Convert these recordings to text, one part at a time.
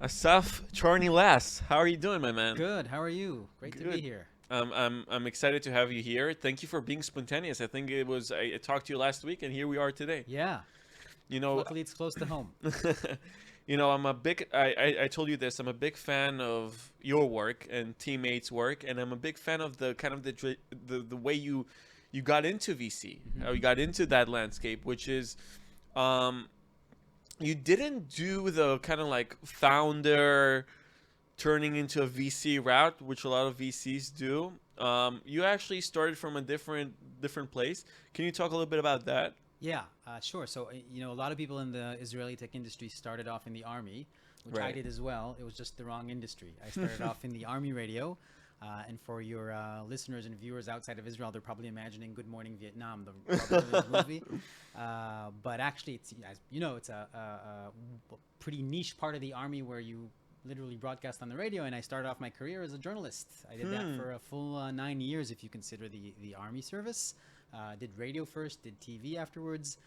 Asaf Charny how are you doing, my man? Good. How are you? Great to be Good. here. I'm excited to have you here. Thank you for being spontaneous. I think I talked to you last week, and here we are today. Yeah. You know, Luckily, it's close to home. I'm a big. I told you this. I'm a big fan of your work and teammates' work, and I'm a big fan of the kind of the way you got into VC, Hmm. how you got into that landscape, which is, um, you didn't do the kind of like founder turning into a VC route, which a lot of VCs do. You actually started from a different place. Can you talk a little bit about that? Yeah, sure. So, a lot of people in the Israeli tech industry started off in the army, which I Right. did as well. It was just the wrong industry. I started off in the army radio. And for your listeners and viewers outside of Israel, they're probably imagining Good Morning Vietnam, the Robin Williams movie. But actually, as you know, it's a pretty niche part of the army where you literally broadcast on the radio. And I started off my career as a journalist. I did that Hmm. for a full 9 years, if you consider the army service. Did radio first, did TV afterwards.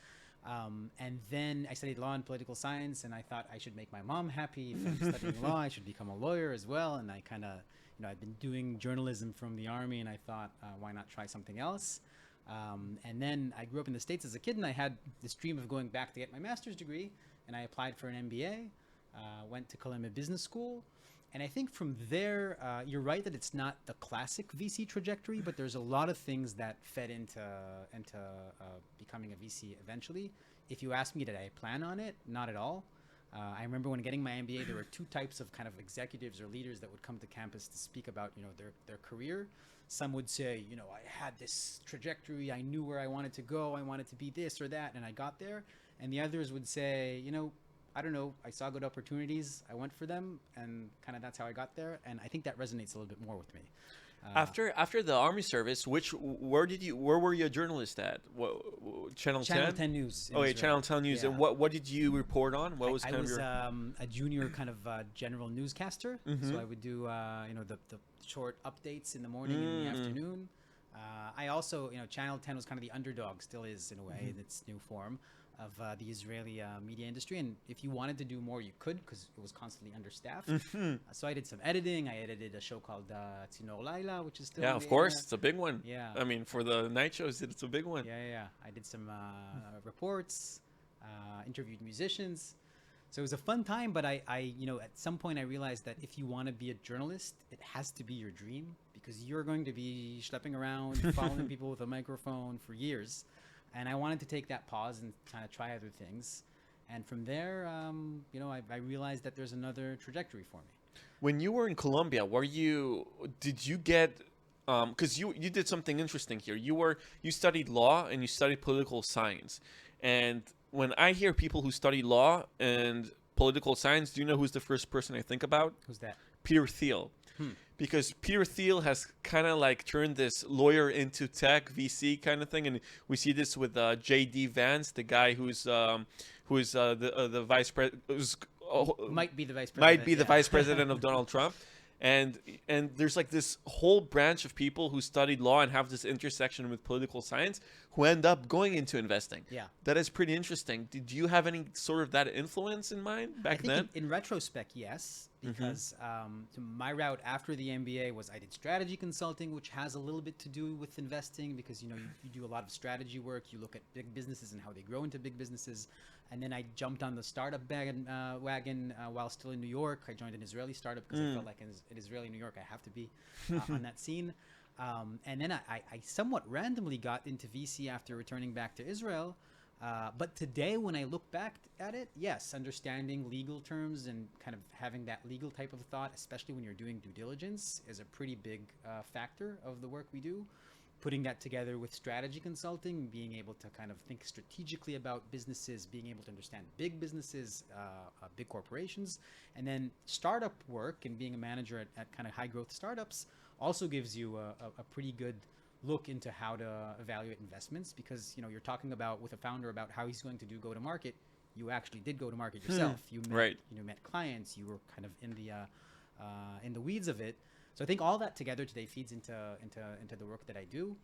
And then I studied law and political science, and I thought I should make my mom happy. If I'm studying law, I should become a lawyer as well. And I kind of, I've been doing journalism from the army, and I thought, why not try something else? And then I grew up in the States as a kid, and I had this dream of going back to get my master's degree, and I applied for an MBA, went to Columbia Business School, and I think from there, you're right that it's not the classic VC trajectory, but there's a lot of things that fed into becoming a VC eventually. If you ask me, did I plan on it? Not at all. I remember when getting my MBA, there were two types of kind of executives or leaders that would come to campus to speak about, their career. Some would say, I had this trajectory, I knew where I wanted to go, I wanted to be this or that, and I got there. And the others would say, I don't know, I saw good opportunities, I went for them, and kind of that's how I got there. And I think that resonates a little bit more with me. Uh, After the army service, where were you a journalist at? Channel Channel 10? 10 News in Oh, yeah, Israel. Channel 10 News. And Yeah. what did you report on? What was I kind of was your? a junior kind of general newscaster. So Mm-hmm. I would do, the short updates in the morning and in the Mm. afternoon. I also, Channel 10 was kind of the underdog, still is in a way, in its new form of the Israeli media industry. And if you wanted to do more, you could because it was constantly understaffed. Mm-hmm. So I did some editing. I edited a show called Tzinor Laila, which is still Yeah, on of the course, air. it's a big one. Yeah. I mean, for the night shows, it's a big one. Yeah. I did some reports, interviewed musicians. So it was a fun time, but at some point I realized that if you want to be a journalist, it has to be your dream because you're going to be schlepping around, following people with a microphone for years. And I wanted to take that pause and kind of try other things. And from there, I realized that there's another trajectory for me. When you were in Colombia, did you get because you did something interesting here. You studied law and you studied political science. And when I hear people who study law and political science, do you know who's the first person I think about? Who's that? Peter Thiel. Hmm. Because Peter Thiel has kind of like turned this lawyer into tech VC kind of thing, and we see this with J.D. Vance, the guy who's the vice president, Might be the vice might president. be the Yeah. vice president of Donald Trump. And there's like this whole branch of people who studied law and have this intersection with political science who end up going into investing. Yeah. That is pretty interesting. Did you have any sort of that influence in mind I back think then? in retrospect, yes, Mm-hmm. because so my route after the MBA was I did strategy consulting, which has a little bit to do with investing because you do a lot of strategy work. You look at big businesses and how they grow into big businesses, and then I jumped on the startup wagon while still in New York. I joined an Israeli startup because I felt like in Israeli New York I have to be on that scene. And then I somewhat randomly got into VC after returning back to Israel. But today, when I look back at it, yes, understanding legal terms and kind of having that legal type of thought, especially when you're doing due diligence, is a pretty big factor of the work we do. Putting that together with strategy consulting, being able to kind of think strategically about businesses, being able to understand big businesses, big corporations, and then startup work and being a manager at kind of high growth startups also gives you a pretty good look into how to evaluate investments because you're talking about with a founder about how he's going to do go to market. You actually did go to market yourself. You met, Right. met clients. You were kind of in the weeds of it. So I think all that together today feeds into the work that I do.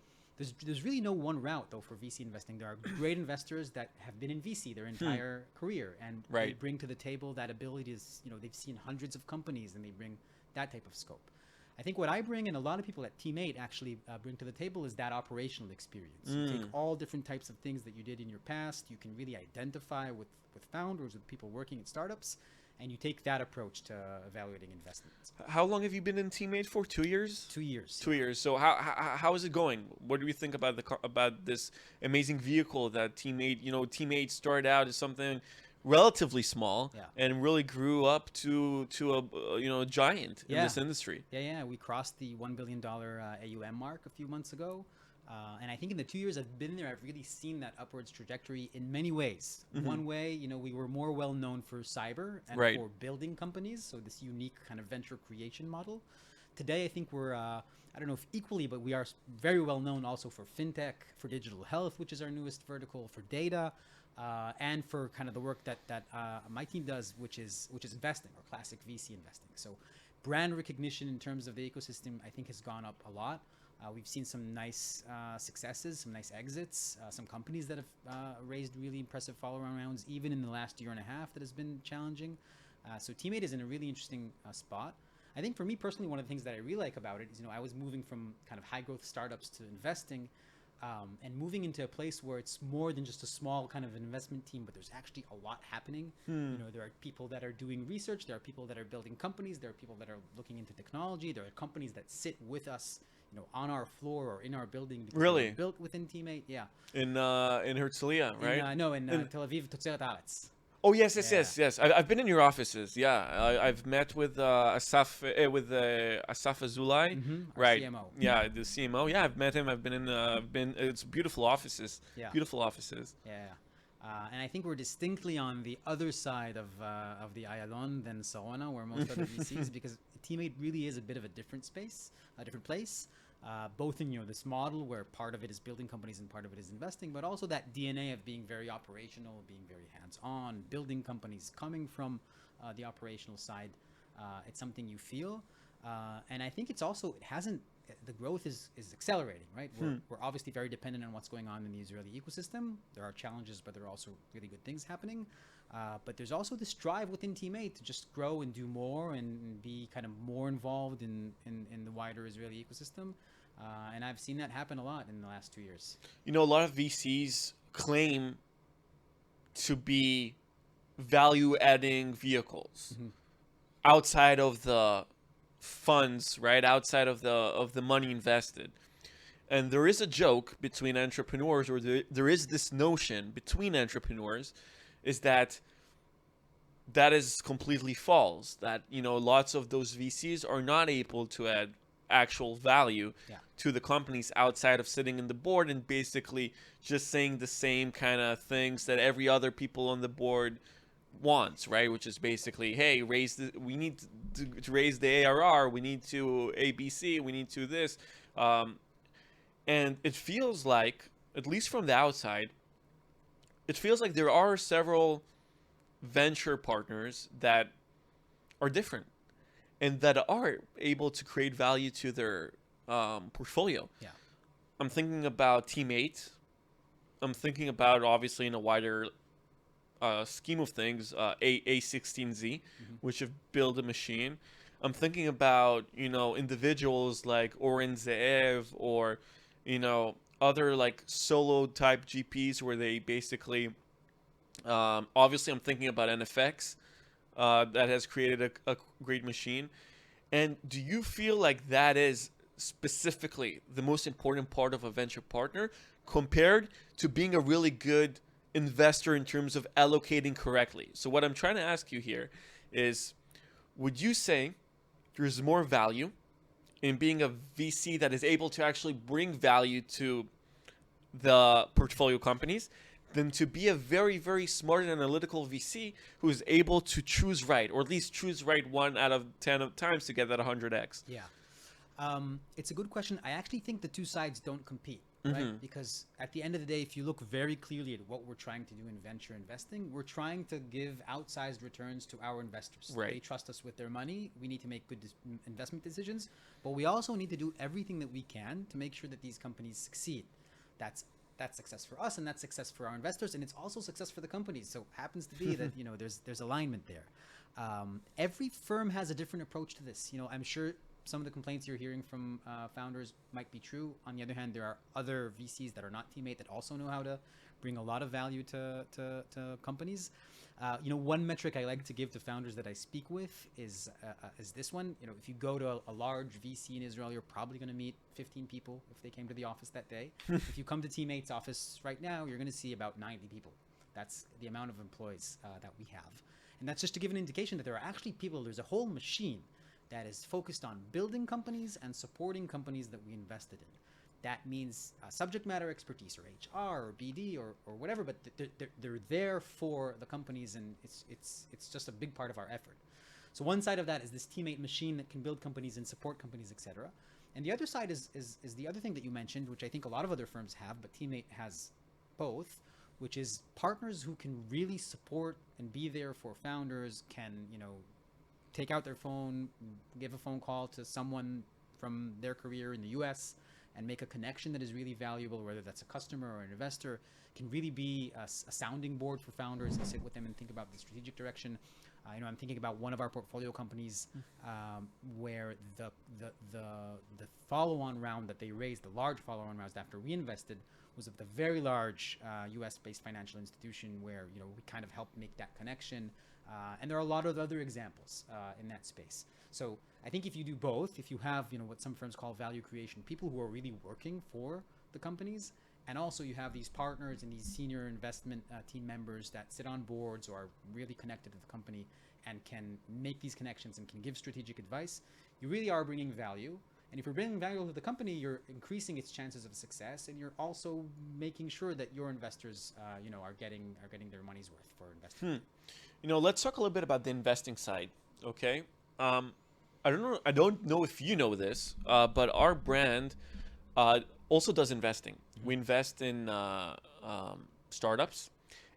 there's really no one route though for VC investing. There are great investors that have been in VC their entire career, and they Right. bring to the table that ability to, they've seen hundreds of companies and they bring that type of scope. I think what I bring, and a lot of people at Team8 actually bring to the table, is that operational experience. You take all different types of things that you did in your past. You can really identify with founders, with people working at startups, and you take that approach to evaluating investments. How long have you been in Teammate for? 2 years? 2 years. 2 years. So how is it going? What do you think about about this amazing vehicle that Teammate? Teammate started out as something relatively small Yeah. and really grew up to a giant in Yeah. this industry. Yeah. We crossed the $1 billion AUM mark a few months ago. And I think in the 2 years I've been there, I've really seen that upwards trajectory in many ways. One way, we were more well known for cyber and Right. for building companies. So this unique kind of venture creation model. Today, I think we're, I don't know if equally, but we are very well known also for fintech, for digital health, which is our newest vertical, for data, and for kind of the work that my team does, which is investing, or classic VC investing. So brand recognition in terms of the ecosystem, I think, has gone up a lot. We've seen some nice successes, some nice exits, some companies that have raised really impressive follow-on rounds, even in the last year and a half that has been challenging. So Teammate is in a really interesting spot. I think for me personally, one of the things that I really like about it is, I was moving from kind of high-growth startups to investing, and moving into a place where it's more than just a small kind of investment team, but there's actually a lot happening. There are people that are doing research, there are people that are building companies, there are people that are looking into technology, there are companies that sit with us, on our floor or in our building. Because Really? they're built within Teammate, yeah. In Herzliya, right? In Tel Aviv, Totzeret Haaretz. Oh yes. I've been in your offices. Yeah, I've met with Asaf Azulai, Our right? CMO. Yeah, the CMO. Yeah, I've met him. I've been in. It's beautiful offices. Yeah. Beautiful offices. Yeah. And I think we're distinctly on the other side of the Ayalon than Sarona, where most other VCs, because Teammate really is a bit of a different space, a different place, both in this model where part of it is building companies and part of it is investing, but also that DNA of being very operational, being very hands-on, building companies, coming from the operational side. It's something you feel, and I think it's also the growth is accelerating, right? We're obviously very dependent on what's going on in the Israeli ecosystem. There are challenges, but there are also really good things happening. But there's also this drive within Teammate to just grow and do more and be kind of more involved in the wider Israeli ecosystem. And I've seen that happen a lot in the last 2 years. A lot of VCs claim to be value-adding vehicles outside of the funds, right? Outside of the money invested. And there is a joke between entrepreneurs, or there is this notion between entrepreneurs, is that is completely false. That, lots of those VCs are not able to add actual value to the companies outside of sitting in the board and basically just saying the same kind of things that every other people on the board wants, right? Which is basically, hey, we need to raise the ARR, we need to ABC, we need to this, and it feels like, at least from the outside, it feels like there are several venture partners that are different and that are able to create value to their portfolio. Yeah. I'm thinking about Teammate. I'm thinking about, obviously, in a wider scheme of things, A16Z, which have built a machine. I'm thinking about, individuals like Oren Zeev, or, other like solo type GPs where they basically, obviously I'm thinking about NFX, that has created a great machine. And do you feel like that is specifically the most important part of a venture partner compared to being a really good investor in terms of allocating correctly? So what I'm trying to ask you here is, would you say there's more value in being a VC that is able to actually bring value to the portfolio companies than to be a very, very smart and analytical VC who is able to choose right, or at least choose right 1 out of 10 times to get that 100x? Yeah. It's a good question. I actually think the two sides don't compete. right? Because at the end of the day, if you look very clearly at what we're trying to do in venture investing, we're trying to give outsized returns to our investors. Right. They trust us with their money. We need to make good investment decisions, but we also need to do everything that we can to make sure that these companies succeed. That's success for us, and that's success for our investors, and it's also success for the companies. So it happens to be that there's alignment there. Every firm has a different approach to this. I'm sure some of the complaints you're hearing from founders might be true. On the other hand, there are other VCs that are not Teammate that also know how to bring a lot of value to companies. One metric I like to give to founders that I speak with is this one. If you go to a large VC in Israel, you're probably going to meet 15 people if they came to the office that day. If you come to Teammate's office right now, you're going to see about 90 people. That's the amount of employees that we have. And that's just to give an indication that there are actually people, there's a whole machine that is focused on building companies and supporting companies that we invested in. That means subject matter expertise, or HR, or BD, or whatever, but they're there for the companies, and it's just a big part of our effort. So one side of that is this Teammate machine that can build companies and support companies, etc. And the other side is the other thing that you mentioned, which I think a lot of other firms have, but Teammate has both, which is partners who can really support and be there for founders, can take out their phone, give a phone call to someone from their career in the US and make a connection that is really valuable, whether that's a customer or an investor, can really be a sounding board for founders and sit with them and think about the strategic direction. I'm thinking about one of our portfolio companies where the follow-on round that they raised, the large follow-on rounds after we invested, was of the very large US-based financial institution where we kind of helped make that connection. And there are a lot of other examples in that space. So I think if you do both, if you have what some firms call value creation, people who are really working for the companies, and also you have these partners and these senior investment team members that sit on boards or are really connected to the company and can make these connections and can give strategic advice, you really are bringing value. And if you're bringing value to the company, you're increasing its chances of success, and you're also making sure that your investors, are getting their money's worth for investing. Let's talk a little bit about the investing side. Okay. I don't know if you know this, but our brand also does investing. We invest in startups,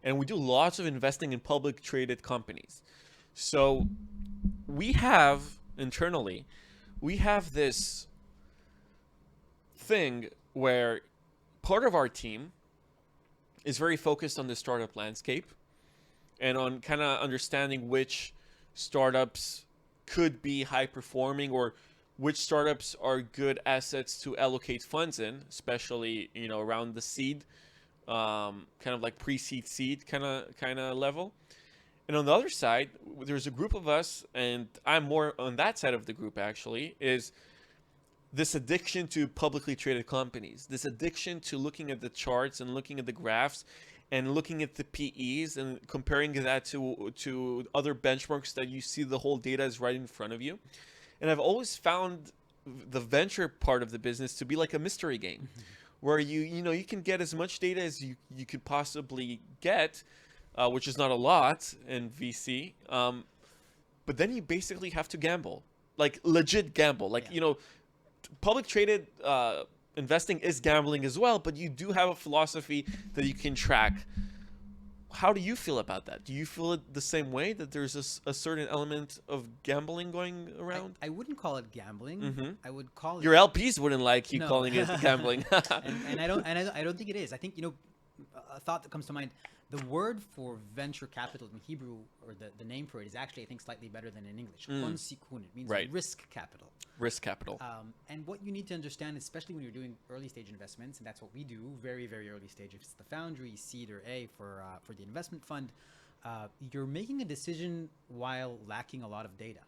and we do lots of investing in public traded companies. So we have internally, this thing where part of our team is very focused on the startup landscape and on kind of understanding which startups could be high performing, or which startups are good assets to allocate funds in, especially around the seed, kind of like pre-seed seed kind of level. And on the other side, there's a group of us, and I'm more on that side of the group actually, is this addiction to publicly traded companies, this addiction to looking at the charts and looking at the graphs and looking at the PEs and comparing that to other benchmarks that you see the whole data is right in front of you. And I've always found the venture part of the business to be like a mystery game, where you can get as much data as you could possibly get, which is not a lot in VC. But then you basically have to gamble, like legit gamble. Like, public traded investing is gambling as well, but you do have a philosophy that you can track. How do you feel about that? Do you feel it the same way, that there's a certain element of gambling going around? I wouldn't call it gambling. Mm-hmm. I would call it... Your LPs wouldn't like you No. calling it gambling. and I don't think it is. I think a thought that comes to mind. The word for venture capital in Hebrew, or the name for it, is actually, I think, slightly better than in English. Hon sikun. It means Right. risk capital. Risk capital. And what you need to understand, especially when you're doing early stage investments, and that's what we do, very, very early stage. If it's the foundry, seed, or A for the investment fund, you're making a decision while lacking a lot of data.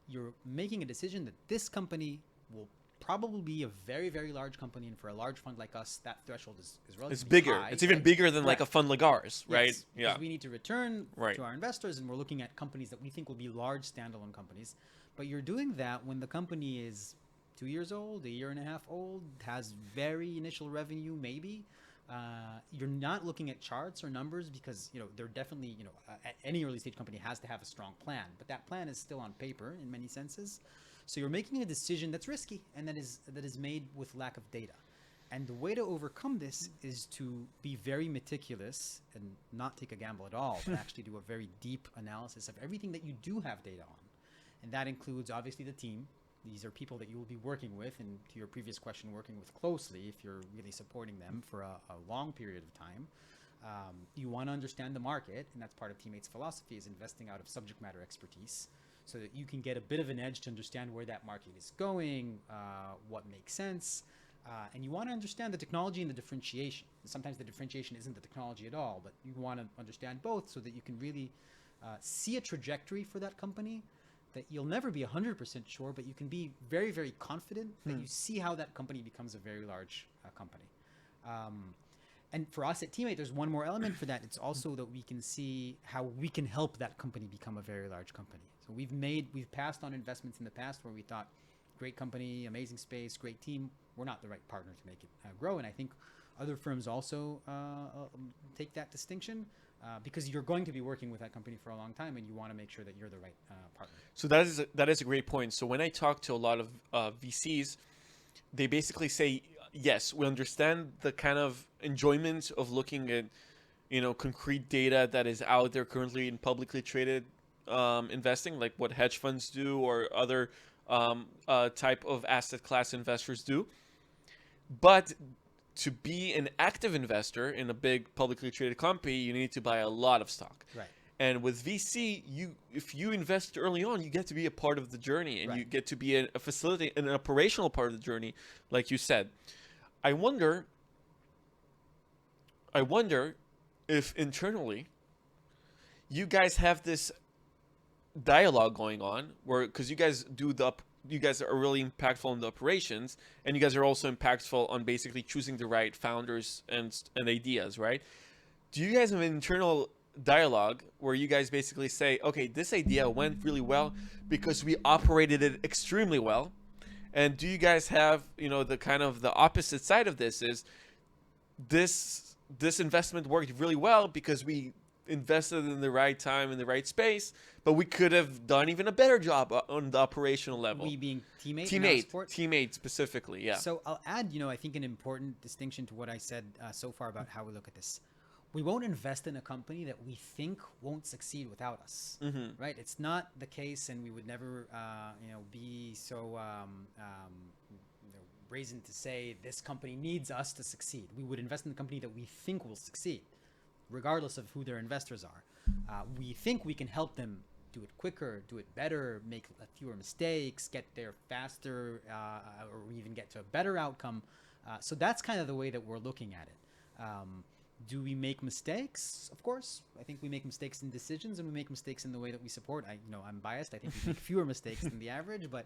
You're making a decision that this company will probably be a very, very large company, and for a large fund like us, that threshold is relatively It's bigger. high. It's even bigger than like a Right. fund like ours, right? Yes, because we need to return Right. to our investors, and we're looking at companies that we think will be large standalone companies. But you're doing that when the company is 2 years old, a year and a half old, has very initial revenue, maybe. You're not looking at charts or numbers because they're definitely any early stage company has to have a strong plan, but that plan is still on paper in many senses. So you're making a decision that's risky and that is made with lack of data. And the way to overcome this is to be very meticulous and not take a gamble at all, but actually do a very deep analysis of everything that you do have data on. And that includes obviously the team. These are people that you will be working with, and to your previous question, working with closely if you're really supporting them for a long period of time. You want to understand the market, and that's part of Teammate's philosophy, is investing out of subject matter expertise so that you can get a bit of an edge to understand where that market is going, what makes sense. And you want to understand the technology and the differentiation. Sometimes the differentiation isn't the technology at all, but you want to understand both so that you can really see a trajectory for that company that you'll never be 100% sure, but you can be very, very confident that you see how that company becomes a very large company. And for us at Teammate, there's one more element for that. It's also that we can see how we can help that company become a very large company. So we've passed on investments in the past where we thought, great company, amazing space, great team, we're not the right partner to make it grow. And I think other firms also take that distinction because you're going to be working with that company for a long time, and you want to make sure that you're the right partner. So that is a great point. So when I talk to a lot of VCs, they basically say, yes, we understand the kind of enjoyment of looking at, concrete data that is out there currently in publicly traded investing, like what hedge funds do or other type of asset class investors do. But to be an active investor in a big publicly traded company, you need to buy a lot of stock. Right. And with VC, if you invest early on, you get to be a part of the journey, and you get to be a facility, an operational part of the journey, like you said. I wonder if internally you guys have this dialogue going on where, because you guys are really impactful in the operations, and you guys are also impactful on basically choosing the right founders and ideas, right? Do you guys have an internal dialogue where you guys basically say, okay, this idea went really well because we operated it extremely well? And do you guys have, the kind of the opposite side of this is this investment worked really well because we invested in the right time in the right space, but we could have done even a better job on the operational level. We being teammate specifically, yeah. So I'll add, I think an important distinction to what I said so far about how we look at this. We won't invest in a company that we think won't succeed without us, right? It's not the case, and we would never, be so brazen to say this company needs us to succeed. We would invest in a company that we think will succeed, regardless of who their investors are. We think we can help them do it quicker, do it better, make fewer mistakes, get there faster, or even get to a better outcome. So that's kind of the way that we're looking at it. Do we make mistakes? Of course. I think we make mistakes in decisions, and we make mistakes in the way that we support. I'm biased. I think we make fewer mistakes than the average, but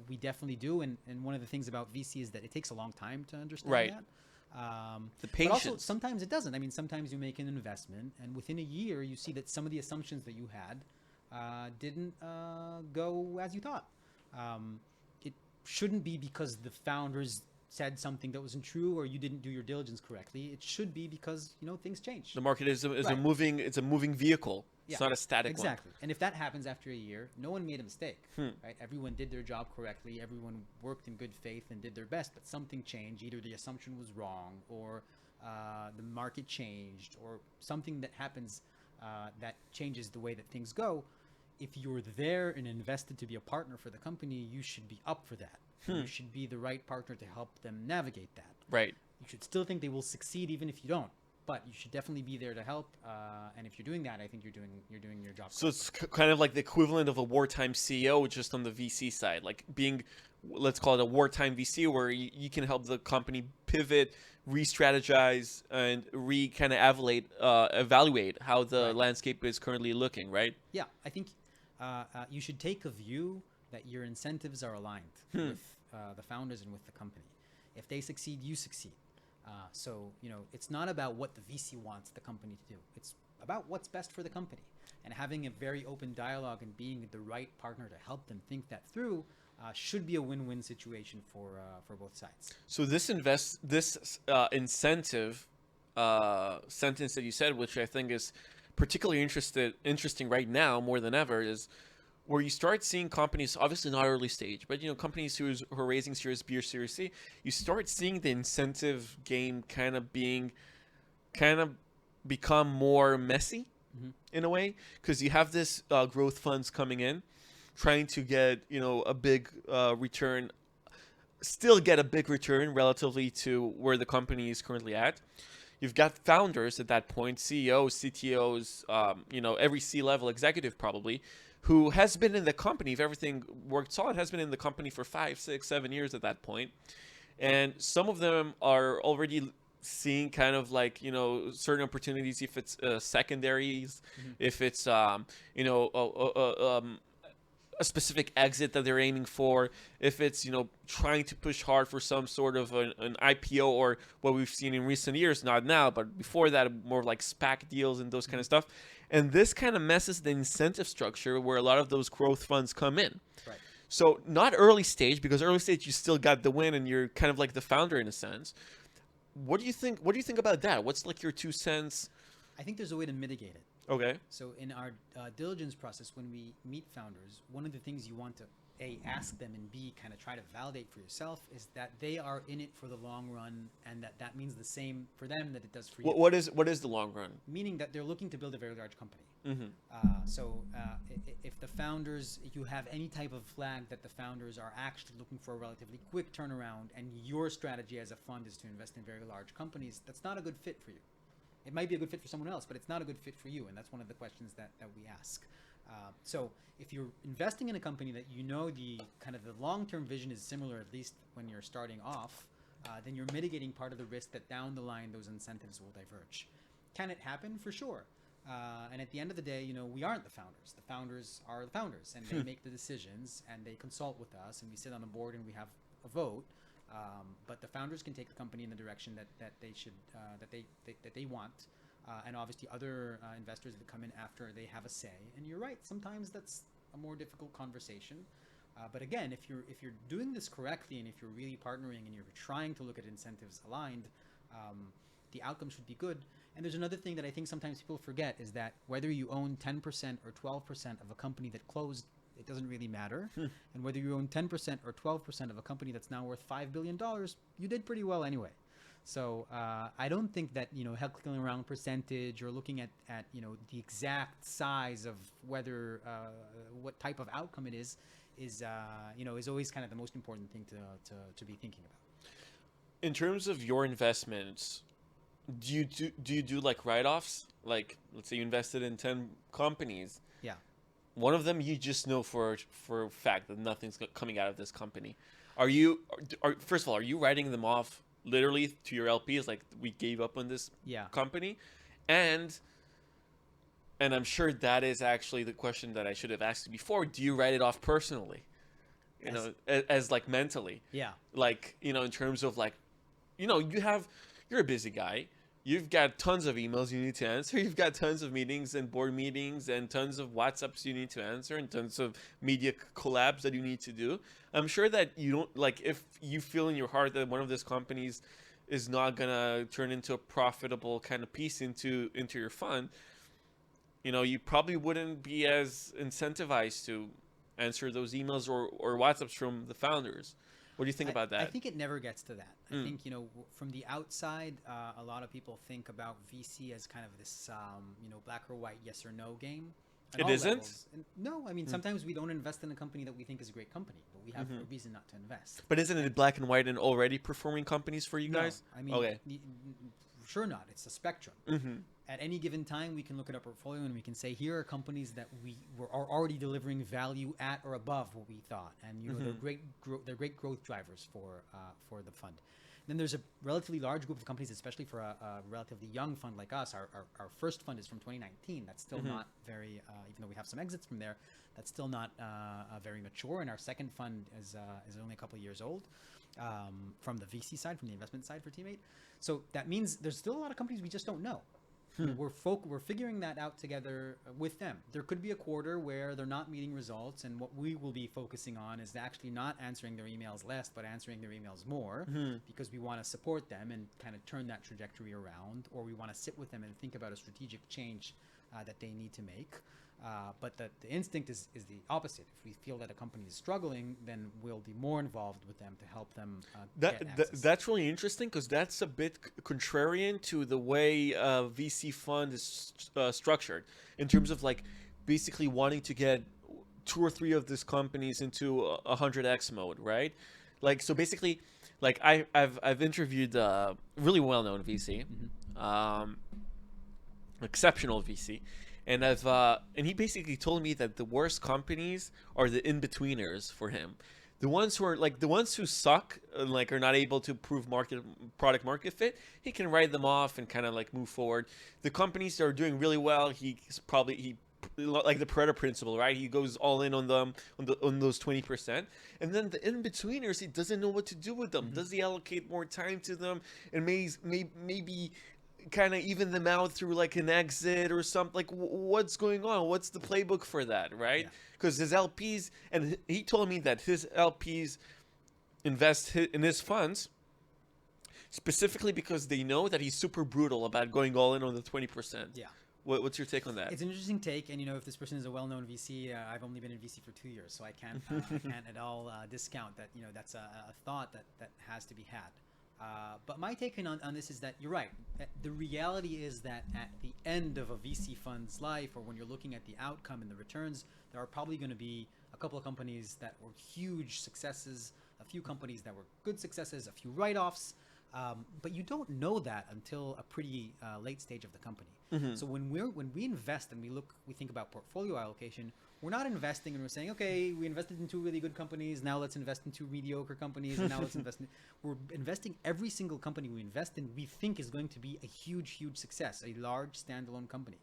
we definitely do. And one of the things about VC is that it takes a long time to understand that. The patience. But also, sometimes it doesn't. I mean, sometimes you make an investment, and within a year, you see that some of the assumptions that you had didn't go as you thought. It shouldn't be because the founders said something that wasn't true, or you didn't do your diligence correctly. It should be because things change. The market is a moving vehicle. It's not a static one. Exactly. And if that happens after a year, no one made a mistake, right? Everyone did their job correctly. Everyone worked in good faith and did their best, but something changed. Either the assumption was wrong, or the market changed, or something that happens that changes the way that things go. If you're there and invested to be a partner for the company, you should be up for that. You should be the right partner to help them navigate that. Right. You should still think they will succeed even if you don't, but you should definitely be there to help. And if you're doing that, I think you're doing your job. So it's kind of like the equivalent of a wartime CEO, just on the VC side, like being, let's call it a wartime VC, where you can help the company pivot, re-strategize, and kind of evaluate how the landscape is currently looking. Right. Yeah, I think you should take a view that your incentives are aligned with the founders and with the company. If they succeed, you succeed. So, it's not about what the VC wants the company to do. It's about what's best for the company. And having a very open dialogue and being the right partner to help them think that through should be a win-win situation for both sides. So this incentive sentence that you said, which I think is particularly interesting right now more than ever, is where you start seeing companies, obviously not early stage, but companies who are raising Series B or Series C, you start seeing the incentive game kind of become more messy Hmm. in a way, because you have this growth funds coming in, trying to get a big return, still get a big return relatively to where the company is currently at. You've got founders at that point, CEOs, CTOs, every C-level executive probably, who has been in the company, if everything worked solid, has been in the company for 5, 6, 7 years at that point. And some of them are already seeing kind of like, certain opportunities, if it's secondaries, Hmm. if it's, a specific exit that they're aiming for, if it's trying to push hard for some sort of an IPO, or what we've seen in recent years, not now but before that, more like SPAC deals and those kind Hmm. of stuff. And this kind of messes the incentive structure where a lot of those growth funds come in. Right. So not early stage, because early stage you still got the win and you're kind of like the founder in a sense. What do you think about that? What's like your 2 cents? I think there's a way to mitigate it. Okay. So in our diligence process, when we meet founders, one of the things you want to A, ask them, and B, kind of try to validate for yourself is that they are in it for the long run, and that means the same for them that it does for you. What is the long run? Meaning that they're looking to build a very large company. Mm-hmm. If the founders, if you have any type of flag that the founders are actually looking for a relatively quick turnaround, and your strategy as a fund is to invest in very large companies, that's not a good fit for you. It might be a good fit for someone else, but it's not a good fit for you, and that's one of the questions that we ask. So if you're investing in a company that the kind of the long-term vision is similar, at least when you're starting off, then you're mitigating part of the risk that down the line those incentives will diverge. Can it happen? For sure. And at the end of the day, we aren't the founders. The founders are the founders, and they make the decisions, and they consult with us, and we sit on a board, and we have a vote. But the founders can take the company in the direction that they should that they want, and obviously other investors that come in after, they have a say. And you're right, sometimes that's a more difficult conversation. But again, if you're doing this correctly, and if you're really partnering and you're trying to look at incentives aligned, the outcome should be good. And there's another thing that I think sometimes people forget is that whether you own 10% or 12% of a company that closed, it doesn't really matter. And whether you own 10% or 12% of a company that's now worth $5 billion, you did pretty well anyway. So I don't think that, heckling around percentage or looking at the exact size of whether what type of outcome it is always kind of the most important thing to be thinking about. In terms of your investments, do you do like write-offs? Like, let's say you invested in 10 companies. Yeah. One of them you just know for a fact that nothing's coming out of this company. First of all, are you writing them off literally to your LPs, like, we gave up on this Yeah. company? And I'm sure that is actually the question that I should have asked you before. Do you write it off personally? As like mentally, Yeah. like, in terms of like, you're a busy guy. You've got tons of emails you need to answer. You've got tons of meetings and board meetings and tons of WhatsApps you need to answer and tons of media collabs that you need to do. I'm sure that you don't, like, if you feel in your heart that one of these companies is not gonna turn into a profitable kind of piece into your fund, you probably wouldn't be as incentivized to answer those emails or WhatsApps from the founders. What do you think about that? I think it never gets to that. I Mm. think, from the outside, a lot of people think about VC as kind of this, black or white, yes or no game. At It all isn't? levels. And no, I mean, sometimes we don't invest in a company that we think is a great company, but we have a reason not to invest. But isn't it black and white and already performing companies for you guys? No, I mean, Okay. sure not. It's a spectrum. Mm-hmm. At any given time, we can look at our portfolio and we can say, here are companies that are already delivering value at or above what we thought, and they're great growth drivers for the fund. Then there's a relatively large group of companies, especially for a relatively young fund like us. Our first fund is from 2019. That's still not very, even though we have some exits from there, that's still not very mature. And our second fund is only a couple of years old, from the VC side, from the investment side for Teammate. So that means there's still a lot of companies we just don't know. We're figuring that out together with them. There could be a quarter where they're not meeting results, and what we will be focusing on is actually not answering their emails less, but answering their emails more, because we want to support them and kind of turn that trajectory around, or we want to sit with them and think about a strategic change that they need to make. But the instinct is the opposite. If we feel that a company is struggling, then we'll be more involved with them to help them get access. That's really interesting because that's a bit contrarian to the way VC fund is structured in terms of like basically wanting to get two or three of these companies into 100x mode, right? Like so basically, like I've interviewed a really well known VC, exceptional VC. And and he basically told me that the worst companies are the in-betweeners for him. The ones who are like the ones who suck and like are not able to prove product market fit, he can write them off and kind of like move forward. The companies that are doing really well, he like the Pareto principle, right? He goes all in on them on those 20%. And then the in-betweeners, he doesn't know what to do with them. Does he allocate more time to them and maybe kind of even them out through like an exit or something? Like what's going on? What's the playbook for that, right? Because his LPs, and he told me that his LPs invest in his funds specifically because they know that he's super brutal about going all in on the 20%. Yeah. What's your take on that? It's an interesting take, and if this person is a well-known VC, I've only been in VC for 2 years, so I can't at all discount that. That's a thought that has to be had. But my take on this is that you're right. The reality is that at the end of a VC fund's life, or when you're looking at the outcome and the returns, there are probably going to be a couple of companies that were huge successes, a few companies that were good successes, a few write-offs. But you don't know that until a pretty late stage of the company. So when we invest and we think about portfolio allocation, we're not investing and we're saying, okay, we invested in 2 really good companies, now let's invest in 2 mediocre companies, and now let's invest in. We're investing every single company we invest in, we think is going to be a huge success, a large standalone company.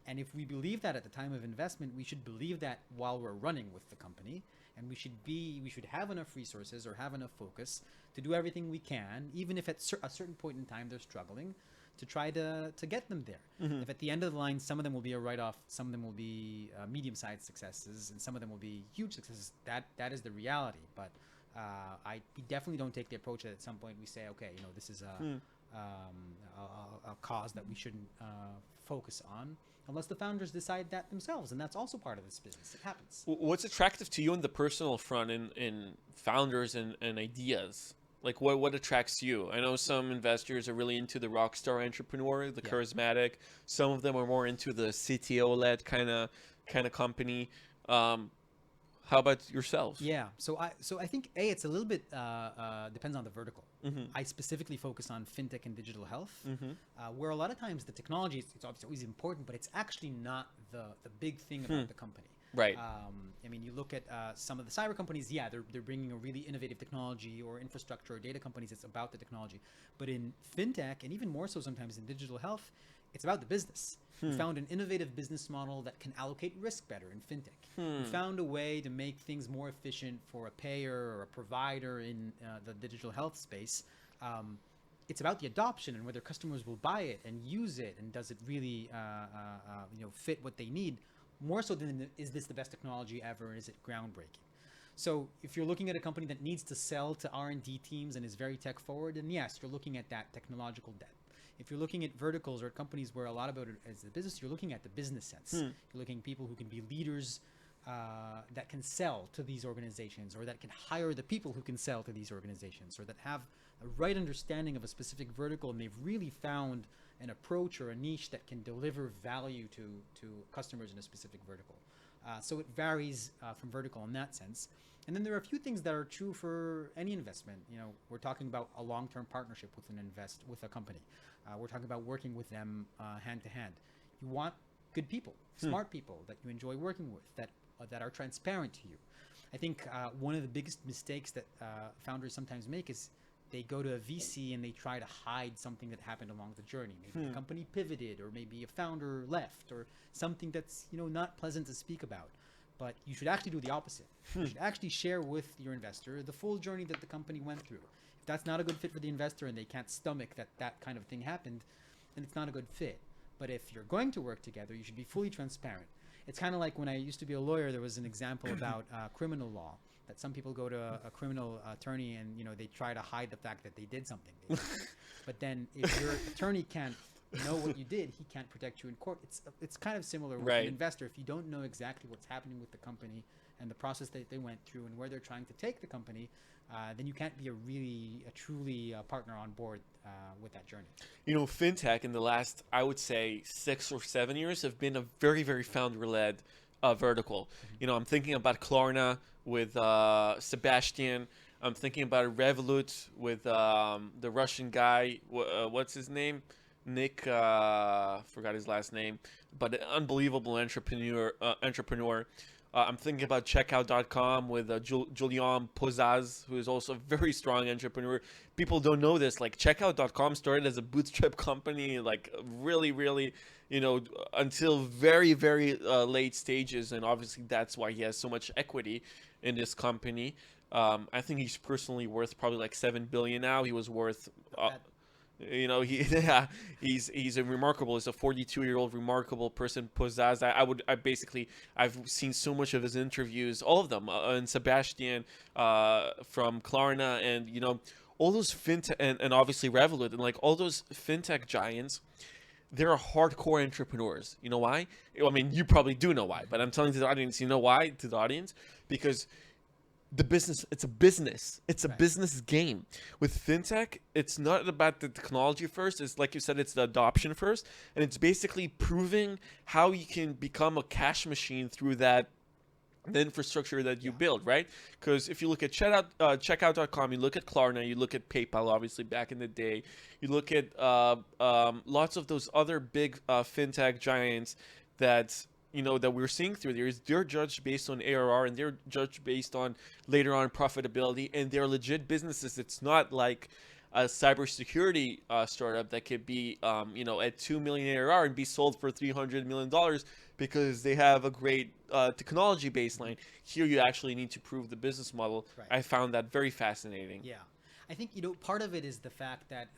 And if we believe that at the time of investment, we should believe that while we're running with the company, and we should have enough resources or have enough focus to do everything we can, even if at a certain point in time they're struggling, to try to get them there. If at the end of the line, some of them will be a write-off, some of them will be medium-sized successes, and some of them will be huge successes, that is the reality. But we definitely don't take the approach that at some point we say, okay, this is a cause that we shouldn't focus on, unless the founders decide that themselves, and that's also part of this business. It happens. What's attractive to you on the personal front in founders and ideas? Like what attracts you? I know some investors are really into the rock star entrepreneur, the charismatic. Some of them are more into the CTO-led kind of company. How about yourself? Yeah. So I think it's a little bit depends on the vertical. I specifically focus on fintech and digital health, where a lot of times the technology it's obviously always important, but it's actually not the big thing about the company. Right. I mean, you look at some of the cyber companies. Yeah, they're bringing a really innovative technology, or infrastructure, or data companies. It's about the technology. But in fintech, and even more so sometimes in digital health, it's about the business. We found an innovative business model that can allocate risk better in fintech. We found a way to make things more efficient for a payer or a provider in the digital health space. It's about the adoption and whether customers will buy it and use it, and does it really fit what they need, more so than is this the best technology ever, and is it groundbreaking? So if you're looking at a company that needs to sell to R&D teams and is very tech forward, then yes, you're looking at that technological debt. If you're looking at verticals or companies where a lot about it is the business, you're looking at the business sense. You're looking at people who can be leaders that can sell to these organizations, or that can hire the people who can sell to these organizations, or that have a right understanding of a specific vertical, and they've really found an approach or a niche that can deliver value to customers in a specific vertical. So it varies from vertical in that sense. And then there are a few things that are true for any investment. We're talking about a long-term partnership with a company. We're talking about working with them hand to hand. You want good people, smart people that you enjoy working with, that are transparent to you. I think one of the biggest mistakes that founders sometimes make is they go to a VC and they try to hide something that happened along the journey. Maybe the company pivoted, or maybe a founder left, or something that's not pleasant to speak about. But you should actually do the opposite. You should actually share with your investor the full journey that the company went through. If that's not a good fit for the investor and they can't stomach that kind of thing happened, then it's not a good fit. But if you're going to work together, you should be fully transparent. It's kind of like when I used to be a lawyer, there was an example about criminal law. That some people go to a criminal attorney and they try to hide the fact that they did something. But then if your attorney can't know what you did, he can't protect you in court. It's kind of similar with Right. an investor. If you don't know exactly what's happening with the company and the process that they went through and where they're trying to take the company, then you can't be a truly partner on board with that journey. Fintech in the last, I would say, 6 or 7 years have been a very, very founder-led vertical. I'm thinking about Klarna with Sebastian. I'm thinking about Revolut with the Russian guy. What's his name? Nick, forgot his last name, but an unbelievable entrepreneur. I'm thinking about Checkout.com with Julian Pozaz, who is also a very strong entrepreneur. People don't know this. Like, Checkout.com started as a bootstrap company, like really, really, until very, very late stages. And obviously, that's why he has so much equity in this company. I think he's personally worth probably like 7 billion now. He was worth he yeah, he's a remarkable. He's a 42-year-old remarkable person. Pozaz. I've seen so much of his interviews, all of them, and Sebastian from Klarna, and all those fintech, and obviously Revolut, and like all those fintech giants. They're hardcore entrepreneurs. You know why? I mean, you probably do know why, but I'm telling to the audience, you know why? To the audience, because it's a Right. business game. With fintech, it's not about the technology first. It's like you said, it's the adoption first, and it's basically proving how you can become a cash machine through the infrastructure that you Yeah. build, right? Because if you look at checkout.com, you look at Klarna, you look at PayPal, obviously back in the day, you look at lots of those other big fintech giants that that we're seeing through there. They're judged based on ARR, and they're judged based on later on profitability, and they're legit businesses. It's not like a cybersecurity startup that could be at 2 million ARR and be sold for $300 million because they have a great technology baseline. Here, you actually need to prove the business model. Right. I found that very fascinating. Yeah, I think part of it is the fact that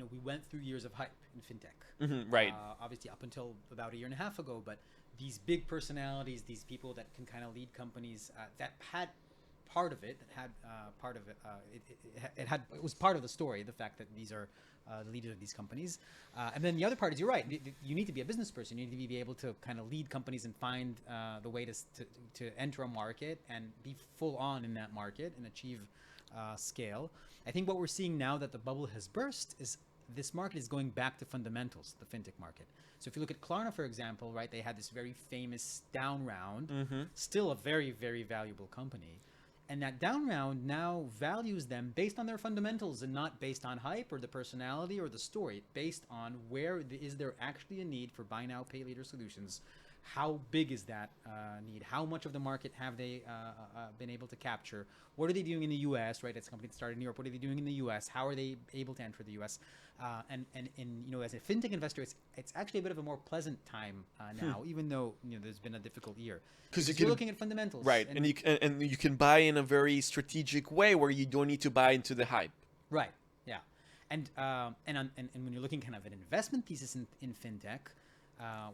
we went through years of hype in fintech. Right. Obviously, up until about a year and a half ago, but these big personalities, these people that can kind of lead companies, that had part of it, that had part of it, it was part of the story. The fact that these are the leaders of these companies, and then the other part is you're right. You need to be a business person. You need to be able to kind of lead companies and find the way to enter a market and be full on in that market and achieve scale. I think what we're seeing now that the bubble has burst is this market is going back to fundamentals, the fintech market. So if you look at Klarna, for example, right, they had this very famous down round, still a very, very valuable company. And that down round now values them based on their fundamentals and not based on hype or the personality or the story, based on is there actually a need for buy now, pay later solutions. How big is that need? How much of the market have they been able to capture? What are they doing in the U.S., right? It's a company that started in Europe. What are they doing in the U.S.? How are they able to enter the U.S.? And as a fintech investor, it's actually a bit of a more pleasant time now, even though there's been a difficult year. Because you're looking at fundamentals, right, and you can buy in a very strategic way where you don't need to buy into the hype. Right. Yeah. And when you're looking kind of an investment thesis in fintech.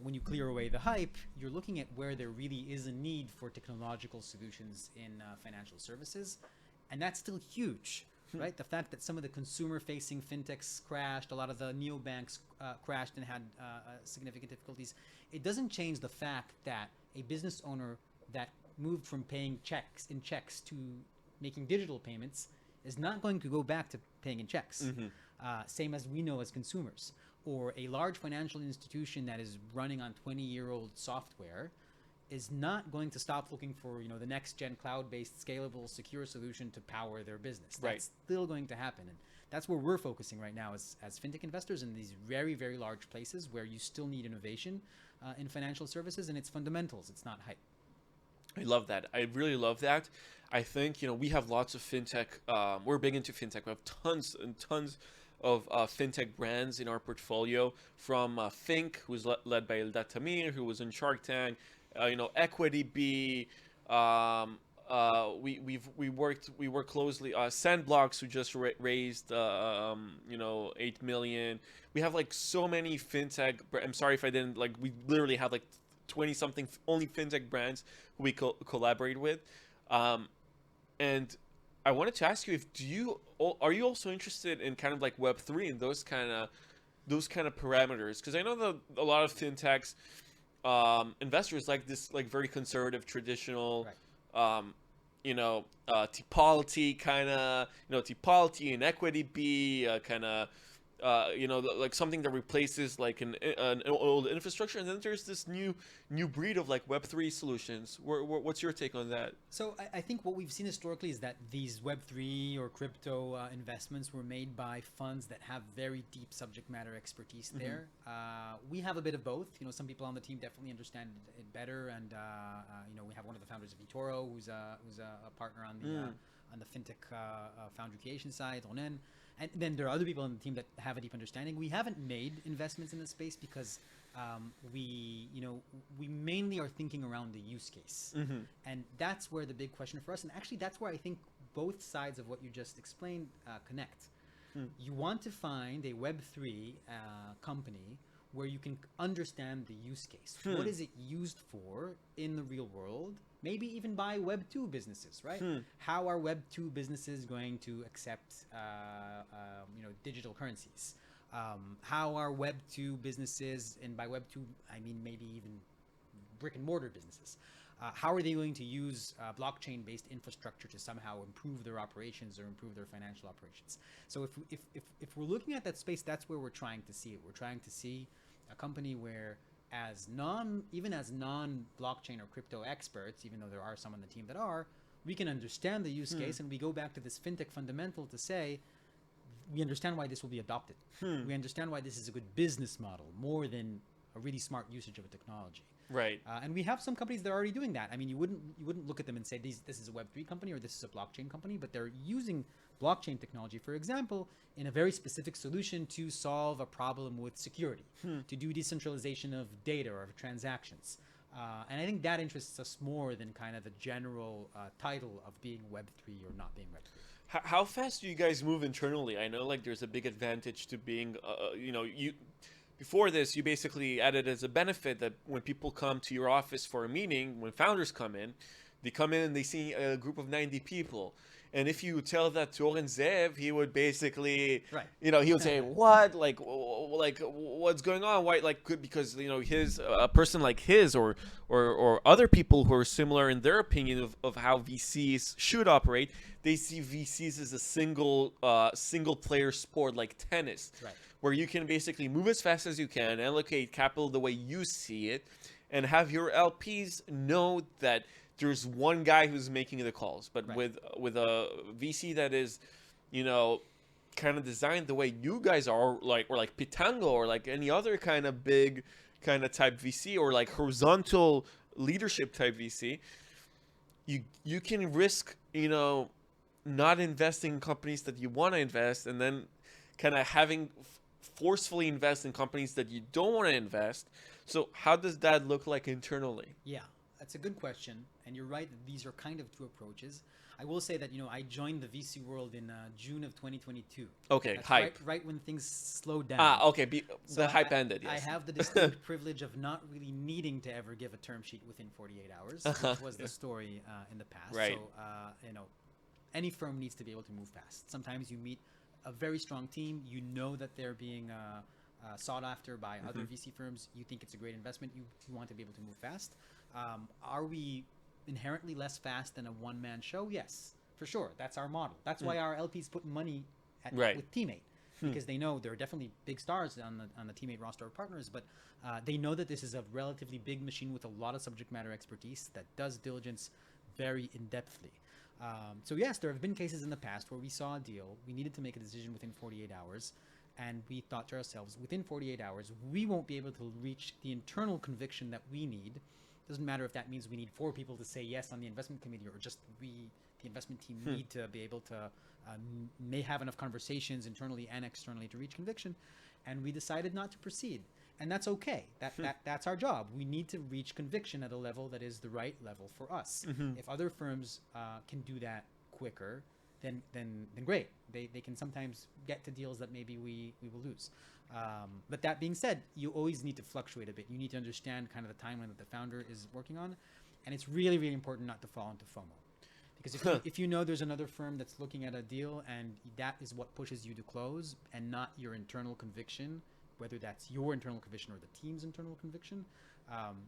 When you clear away the hype, you're looking at where there really is a need for technological solutions in financial services, and that's still huge, right? The fact that some of the consumer-facing fintechs crashed, a lot of the neobanks crashed and had significant difficulties, it doesn't change the fact that a business owner that moved from paying checks to making digital payments is not going to go back to paying in checks. Same as we know as consumers. Or a large financial institution that is running on 20-year-old software is not going to stop looking for the next gen cloud-based scalable secure solution to power their business. That's Right. still going to happen, and that's where we're focusing right now as fintech investors in these very, very large places where you still need innovation in financial services, and it's fundamentals. It's not hype. I love that. I really love that. I think we have lots of fintech. We're big into fintech. We have tons and tons of fintech brands in our portfolio, from Think, who's led by Eldad Tamir, who was in Shark Tank, Equity B. We work closely. Sandblocks, who just raised 8 million. We have like so many fintech. I'm sorry if I didn't we literally have like 20 something only fintech brands who we collaborate with, and I wanted to ask you, are you also interested in kind of like Web3 and those kind of those kind of parameters? Because I know that a lot of fintechs investors like this, like very conservative, traditional, Right. um, Tipality kind of, Tipality and Equity B kind of, like something that replaces like an old infrastructure, and then there's this new breed of like Web3 solutions. What's your take on that? So I think what we've seen historically is that these Web3 or crypto investments were made by funds that have very deep subject matter expertise there. We have a bit of both. Some people on the team definitely understand it better, and we have one of the founders of eToro, who's a partner on the fintech founder creation side, Ronen. And then there are other people on the team that have a deep understanding. We haven't made investments in this space because we mainly are thinking around the use case, and that's where the big question for us. And actually, that's where I think both sides of what you just explained connect. You want to find a Web3 company where you can understand the use case. What is it used for in the real world? Maybe even by Web2 businesses, right? How are Web2 businesses going to accept, digital currencies? How are Web2 businesses, and by Web2 I mean maybe even brick and mortar businesses, how are they going to use blockchain-based infrastructure to somehow improve their operations or improve their financial operations? So if we're looking at that space, that's where we're trying to see it. We're trying to see a company where, even as non-blockchain or crypto experts, even though there are some on the team that are, we can understand the use case, and we go back to this fintech fundamental to say, we understand why this will be adopted. We understand why this is a good business model more than a really smart usage of a technology. Right. And we have some companies that are already doing that. I mean, you wouldn't look at them and say this is a Web3 company or this is a blockchain company, but they're using blockchain technology, for example, in a very specific solution to solve a problem with security, to do decentralization of data or of transactions. And I think that interests us more than kind of the general title of being Web3 or not being Web3. How fast do you guys move internally? I know like there's a big advantage to being, you before this, you basically added as a benefit that when people come to your office for a meeting, when founders come in, they come in and they see a group of 90 people. And if you tell that to Oren Zev, he would basically, Right. he would say, "What? Like, what's going on? Why? Like, because his a person like his or other people who are similar in their opinion of how VCs should operate, they see VCs as a single player sport like tennis, Right. where you can basically move as fast as you can, allocate capital the way you see it, and have your LPs know that there's one guy who's making the calls. But Right. with a VC that is, kind of designed the way you guys are, or like Pitango, or like any other kind of big kind of type VC, or like horizontal leadership type VC, you can risk, not investing in companies that you want to invest, and then kind of having forcefully invest in companies that you don't want to invest. So how does that look like internally? Yeah, that's a good question, and you're right that these are kind of two approaches. I will say that I joined the VC world in June of 2022. Okay, That's hype. right when things slowed down. Okay, So the hype ended. I Yes. have the distinct privilege of not really needing to ever give a term sheet within 48 hours, which was the story in the past. Right. So, any firm needs to be able to move fast. Sometimes you meet a very strong team. You know that they're being sought after by other VC firms. You think it's a great investment. You want to be able to move fast. Are we inherently less fast than a one-man show? Yes, for sure. That's our model. That's why our LPs put money Right. with Teammate, because they know there are definitely big stars on the Teammate roster of partners, but they know that this is a relatively big machine with a lot of subject matter expertise that does diligence very in-depthly. So yes, there have been cases in the past where we saw a deal, we needed to make a decision within 48 hours, and we thought to ourselves, within 48 hours, we won't be able to reach the internal conviction that we need. Doesn't matter if that means we need 4 people to say yes on the investment committee, or just we, the investment team, need to be able to may have enough conversations internally and externally to reach conviction, and we decided not to proceed. And that's okay. That's our job. We need to reach conviction at a level that is the right level for us. If other firms can do that quicker, then great. They can sometimes get to deals that maybe we will lose. But that being said, you always need to fluctuate a bit. You need to understand kind of the timeline that the founder is working on, and it's really, really important not to fall into FOMO. Because if you know there's another firm that's looking at a deal and that is what pushes you to close and not your internal conviction, whether that's your internal conviction or the team's internal conviction,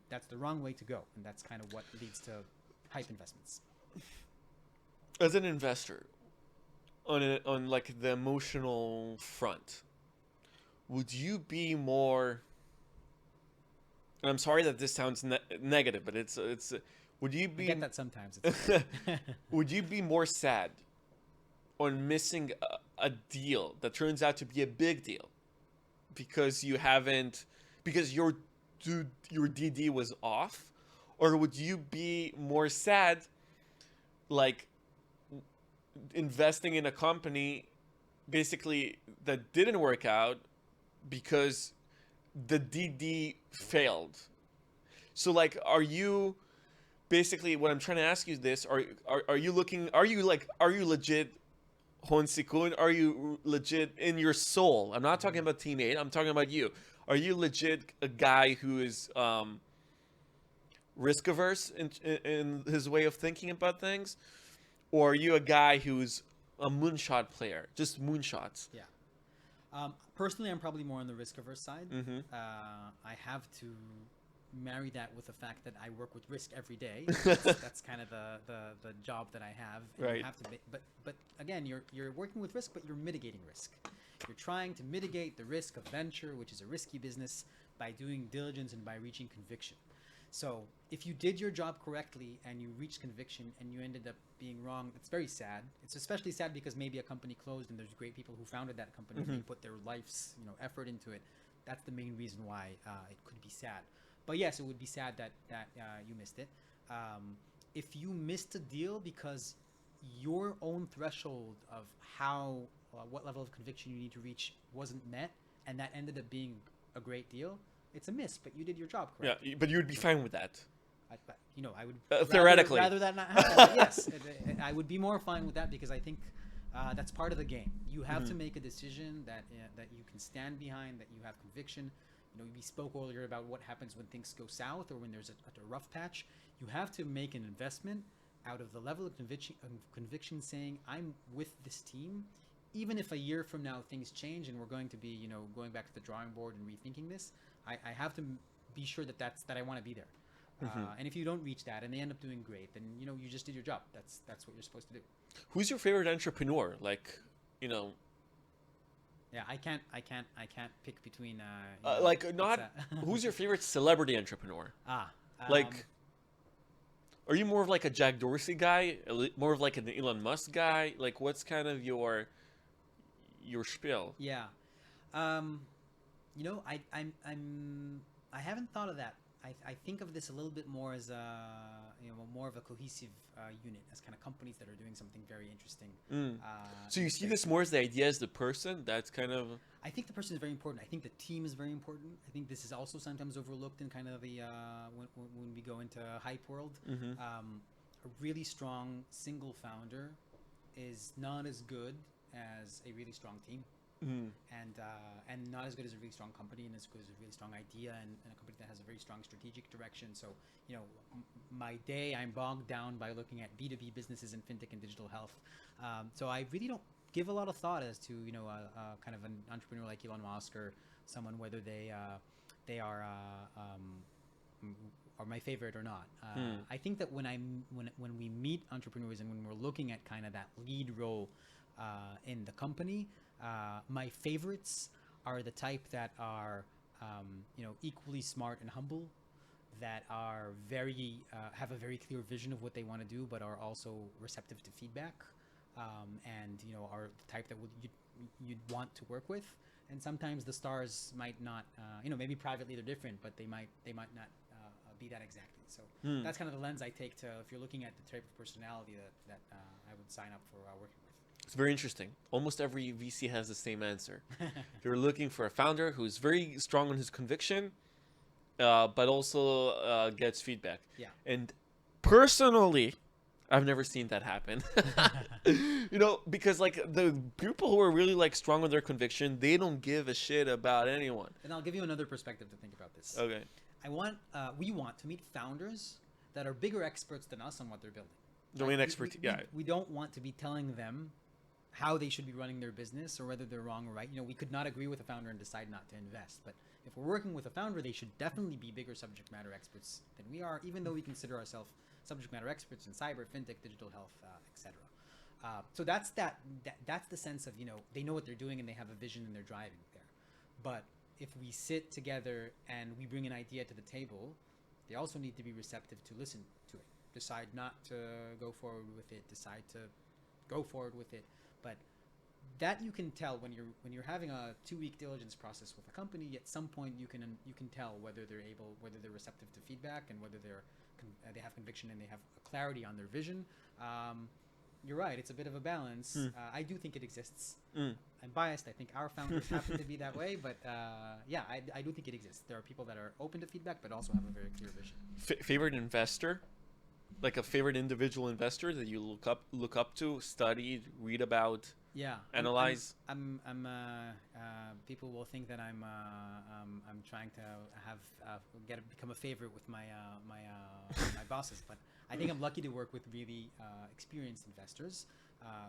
that's the wrong way to go, and that's kind of what leads to hype investments. As an investor, on like the emotional front, would you be more? And I'm sorry that this sounds negative, but it's. Would you I be? get that sometimes. It's Would you be more sad on missing a deal that turns out to be a big deal because you haven't because your DD was off, or would you be more sad like investing in a company basically that didn't work out because the DD failed? So like, are you basically what I'm trying to ask you is this: are you looking? Are you legit Hon Sikun? Are you legit in your soul? I'm not talking about teammate. I'm talking about you. Are you legit a guy who is risk averse in his way of thinking about things, or are you a guy who's a moonshot player, just moonshots? Yeah. Personally, I'm probably more on the risk averse side. Mm-hmm. I have to marry that with the fact that I work with risk every day. That's kind of the job that I have. And Right. You have to, but again, you're working with risk, but you're mitigating risk. You're trying to mitigate the risk of venture, which is a risky business, by doing diligence and by reaching conviction. So if you did your job correctly and you reached conviction and you ended up being wrong, it's very sad. It's especially sad because maybe a company closed and there's great people who founded that company. Mm-hmm. They put their life's effort into it. That's the main reason why it could be sad. But yes, it would be sad that you missed it. If you missed a deal because your own threshold of what level of conviction you need to reach wasn't met, and that ended up being a great deal, it's a miss. But you did your job correctly. Yeah, but you would be fine with that. I would Theoretically. rather that not happen. But yes, I would be more fine with that because I think that's part of the game. You have to make a decision that you can stand behind, that you have conviction. We spoke earlier about what happens when things go south or when there's a rough patch. You have to make an investment out of the level of conviction, saying I'm with this team, even if a year from now things change and we're going to be going back to the drawing board and rethinking this. I have to be sure that I want to be there. And if you don't reach that and they end up doing great, then you just did your job. That's what you're supposed to do. Who's your favorite entrepreneur? Like, Yeah, I can't pick between. Who's your favorite celebrity entrepreneur? Like, Are you more of like a Jack Dorsey guy, more of like an Elon Musk guy? Like, what's kind of your spiel? Yeah, I haven't thought of that. I think of this a little bit more as more of a cohesive unit, as kind of companies that are doing something very interesting. So you see this more as the idea as the person? That's kind of. I think the person is very important. I think the team is very important. I think this is also sometimes overlooked in kind of the when we go into hype world. Mm-hmm. A really strong single founder is not as good as a really strong team. Mm. And not as good as a really strong company, and as good as a really strong idea, and a company that has a very strong strategic direction. So, my day I'm bogged down by looking at B2B businesses in fintech and digital health. So I really don't give a lot of thought as to kind of an entrepreneur like Elon Musk or someone, whether they are my favorite or not. I think that when we meet entrepreneurs and when we're looking at kind of that lead role in the company. My favorites are the type that are, equally smart and humble, that are have a very clear vision of what they want to do, but are also receptive to feedback, and are the type that you'd want to work with. And sometimes the stars might not, maybe privately they're different, but they might not be that exactly. So that's kind of the lens I take to if you're looking at the type of personality that I would sign up for working with. It's very interesting. Almost every VC has the same answer. They're looking for a founder who's very strong on his conviction, but also gets feedback. Yeah. And personally, I've never seen that happen. Because like the people who are really like strong on their conviction, they don't give a shit about anyone. And I'll give you another perspective to think about this. Okay. We want to meet founders that are bigger experts than us on what they're building. Domain expertise. Yeah. We don't want to be telling them how they should be running their business or whether they're wrong or right. We could not agree with a founder and decide not to invest. But if we're working with a founder, they should definitely be bigger subject matter experts than we are, even though we consider ourselves subject matter experts in cyber, fintech, digital health, etc. So that's that's the sense of, they know what they're doing and they have a vision and they're driving there. But if we sit together and we bring an idea to the table, they also need to be receptive to listen to it. Decide not to go forward with it, decide to go forward with it. But that you can tell when you're having a 2-week diligence process with a company. At some point, you can tell whether they're receptive to feedback and whether they have conviction and they have a clarity on their vision. You're right; it's a bit of a balance. I do think it exists. I'm biased. I think our founders happen to be that way, but yeah, I do think it exists. There are people that are open to feedback, but also have a very clear vision. Favorite investor? Like a favorite individual investor that you look up to, study, read about, analyze. People will think that I'm trying to become a favorite with my bosses, but I think I'm lucky to work with really experienced investors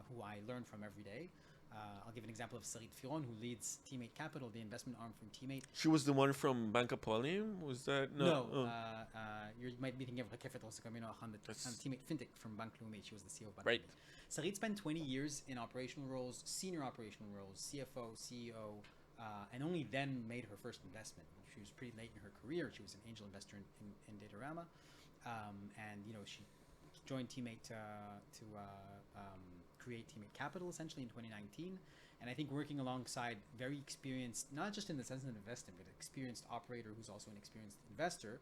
who I learn from every day. I'll give an example of Sarit Firon, who leads Teammate Capital, the investment arm from Teammate. She was the one from Bank Hapoalim? Was that? No. You might be thinking of Rakefet Rosakamino Ahmed, Teammate Fintech from Bank Leumi. She was the CEO of Bank Leumi. Sarit spent 20 years in operational roles, senior operational roles, CFO, CEO, and only then made her first investment. She was pretty late in her career. She was an angel investor in Datarama. And she joined Teammate to create Teammate Capital essentially in 2019. And I think working alongside very experienced, not just in the sense of investing, but experienced operator who's also an experienced investor,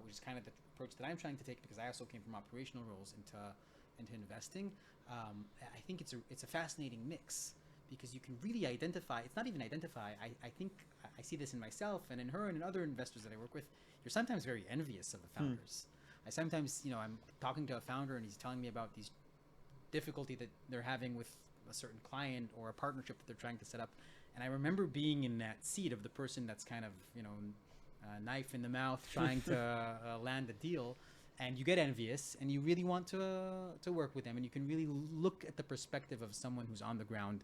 which is kind of the approach that I'm trying to take because I also came from operational roles into investing. I think it's a fascinating mix because you can really identify. It's not even identify. I think I see this in myself and in her and in other investors that I work with. You're sometimes very envious of the founders. I sometimes, I'm talking to a founder and he's telling me about these difficulty that they're having with a certain client or a partnership that they're trying to set up. And I remember being in that seat of the person that's kind of, knife in the mouth trying to land a deal. And you get envious and you really want to work with them. And you can really look at the perspective of someone who's on the ground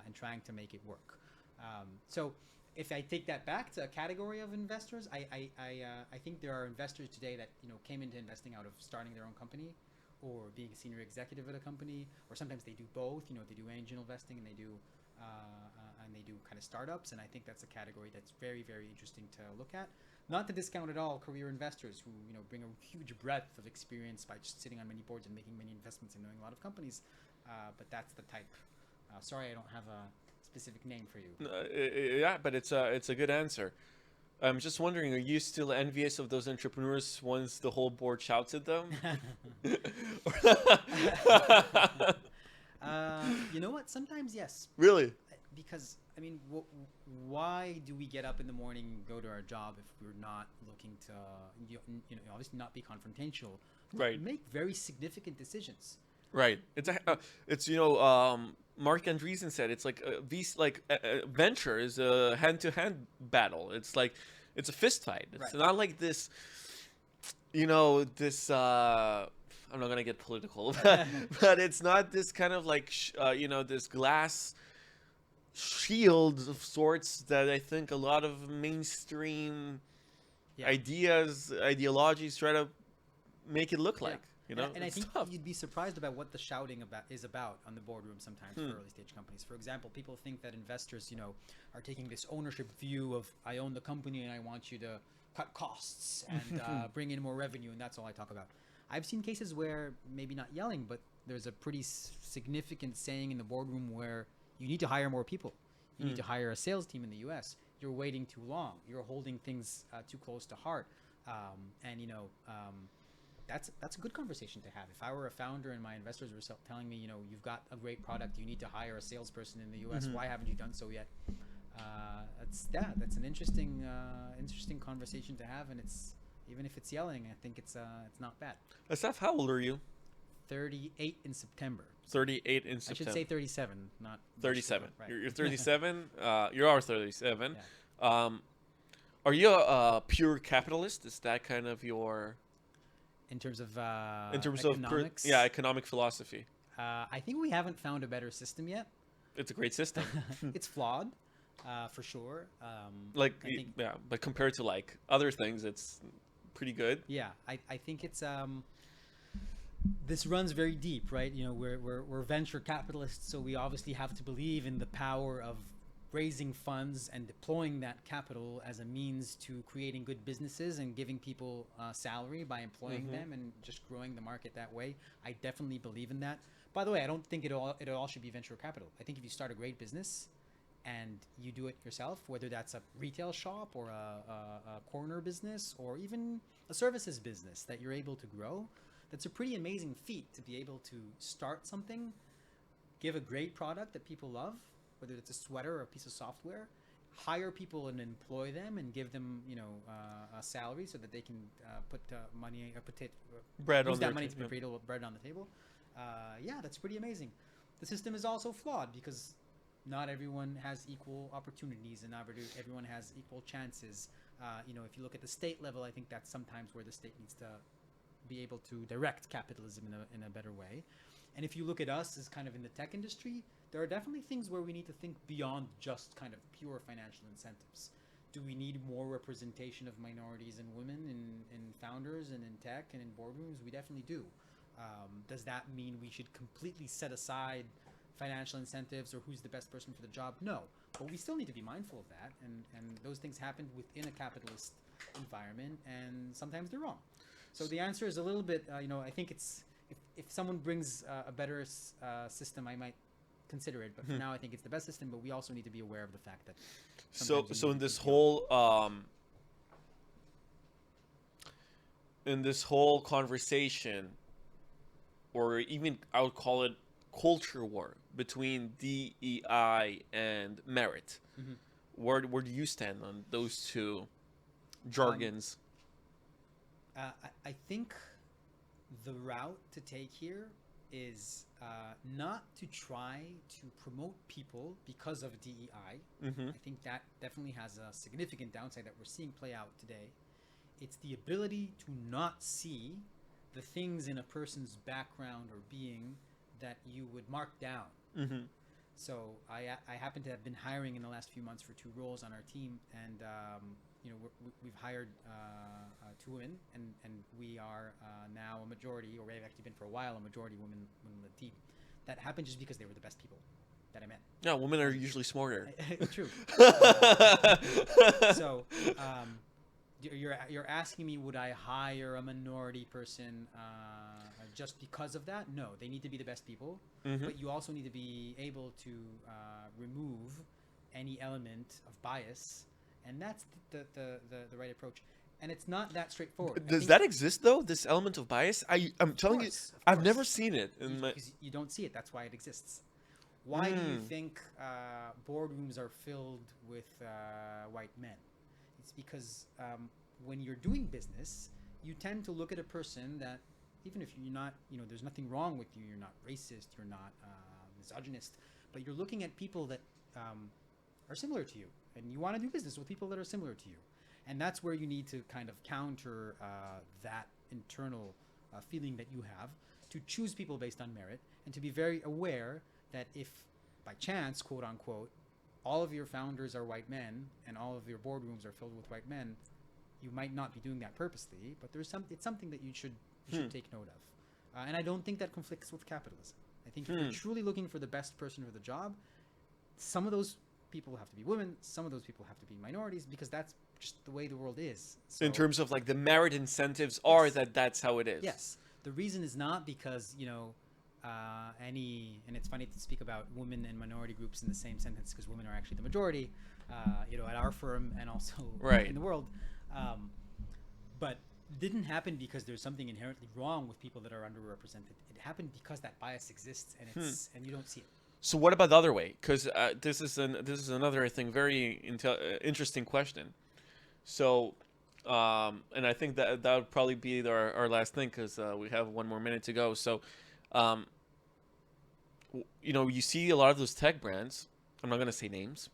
and trying to make it work. So if I take that back to a category of investors, I think there are investors today that came into investing out of starting their own company or being a senior executive at a company, or sometimes they do both. They do angel investing and they do kind of startups. And I think that's a category that's very, very interesting to look at. Not to discount at all career investors who bring a huge breadth of experience by just sitting on many boards and making many investments and knowing a lot of companies. But that's the type. Sorry, I don't have a specific name for you. Yeah, but it's a good answer. I'm just wondering, are you still envious of those entrepreneurs once the whole board shouts at them? You know what? Sometimes yes. Really? Because why do we get up in the morning and go to our job if we're not looking to, obviously not be confrontational, right? Make very significant decisions. Right. It's Mark Andreessen said it's like venture is a hand-to-hand battle. It's like it's a fist fight. It's not like this. I'm not gonna get political, but it's not this kind of like this glass shield of sorts that I think a lot of mainstream ideologies try to make it look like. And I think you'd be surprised about what the shouting is about on the boardroom sometimes for early stage companies. For example, people think that investors, are taking this ownership view of I own the company and I want you to cut costs and bring in more revenue, and that's all I talk about. I've seen cases where maybe not yelling, but there's a pretty significant saying in the boardroom where you need to hire more people. You need to hire a sales team in the U.S. You're waiting too long. You're holding things too close to heart, that's a good conversation to have. If I were a founder and my investors were telling me, you've got a great product, you need to hire a salesperson in the U.S. Why haven't you done so yet? That's an interesting conversation to have, and it's even if it's yelling, I think it's not bad. Asaf, how old are you? 38 in September. 38 in September. I should say 37, not 37. Right. You're 37. You are 37. Yeah. Are you a pure capitalist? Is that kind of your in terms of economics? Economic philosophy. I think we haven't found a better system yet. it's a great system. It's flawed, for sure. Like, I think, yeah, but compared to like other things, it's pretty good. yeah, I think it's this runs very deep, right? You know, we're venture capitalists, so we obviously have to believe in the power of raising funds and deploying that capital as a means to creating good businesses and giving people salary by employing them and just growing the market that way. I definitely believe in that. By the way, I don't think it all should be venture capital. I think if you start a great business and you do it yourself, whether that's a retail shop or a corner business or even a services business that you're able to grow, that's a pretty amazing feat to be able to start something, give a great product that people love, whether it's a sweater or a piece of software, hire people and employ them and give them, you know, a salary so that they can put money, Bread use on that their money ta- to put bread on the table. Yeah, that's pretty amazing. The system is also flawed because not everyone has equal opportunities and not everyone has equal chances. You know, if you look at the state level, I think that's sometimes where the state needs to be able to direct capitalism in a better way. And if you look at us as kind of in the tech industry, there are definitely things where we need to think beyond just kind of pure financial incentives. Do we need more representation of minorities and women in founders and in tech and in boardrooms? We definitely do. Does that mean we should completely set aside financial incentives or who's the best person for the job? No, but we still need to be mindful of that, and those things happen within a capitalist environment, and sometimes they're wrong. So the answer is a little bit, you know, I think it's if someone brings a better system, I might consider it. But for now, I think it's the best system. But we also need to be aware of the fact that So sometimes so you in need to this be whole conversation, or even I would call it culture war between DEI and merit. Mhm. Where do you stand on those two jargons? I think the route to take here is not to try to promote people because of DEI. Mm-hmm. I think that definitely has a significant downside that we're seeing play out today. It's the ability to not see the things in a person's background or being that you would mark down. Mm-hmm. So I happen to have been hiring in the last few months for two roles on our team, and you know we've hired two women, and we are now a majority, or we've actually been for a while a majority women on the team. That happened just because they were the best people that I met. Yeah, women are usually smarter. True. So you're asking me, would I hire a minority person just because of that? No, they need to be the best people, Mhm. but you also need to be able to remove any element of bias, and that's the right approach. And it's not that straightforward. I Does think- that exist though? This element of bias? I'm telling you, course, of I've never course. seen it in my. Because you don't see it. That's why it exists. Why do you Mm. think boardrooms are filled with white men? It's because when you're doing business, you tend to look at a person that, even if you're not, you know, there's nothing wrong with you, you're not racist, you're not misogynist, but you're looking at people that are similar to you, and you want to do business with people that are similar to you. And that's where you need to kind of counter that internal feeling that you have, to choose people based on merit, and to be very aware that if by chance, quote unquote, all of your founders are white men and all of your boardrooms are filled with white men, you might not be doing that purposely, but it's something that you should take note of. And I don't think that conflicts with capitalism. I think if you're truly looking for the best person for the job, some of those people have to be women, some of those people have to be minorities, because that's just the way the world is. So, In terms of like the merit incentives are Yes. that's how it is. yes, the reason is not because, you know, and it's funny to speak about women and minority groups in the same sentence because women are actually the majority, you know, at our firm and also Right. in the world. But it didn't happen because there's something inherently wrong with people that are underrepresented. It happened because that bias exists, and it's and you don't see it. So what about the other way? Because this is another, I think, very interesting question. So, and I think that would probably be our last thing because we have one more minute to go. So, you know, you see a lot of those tech brands. I'm not gonna say names.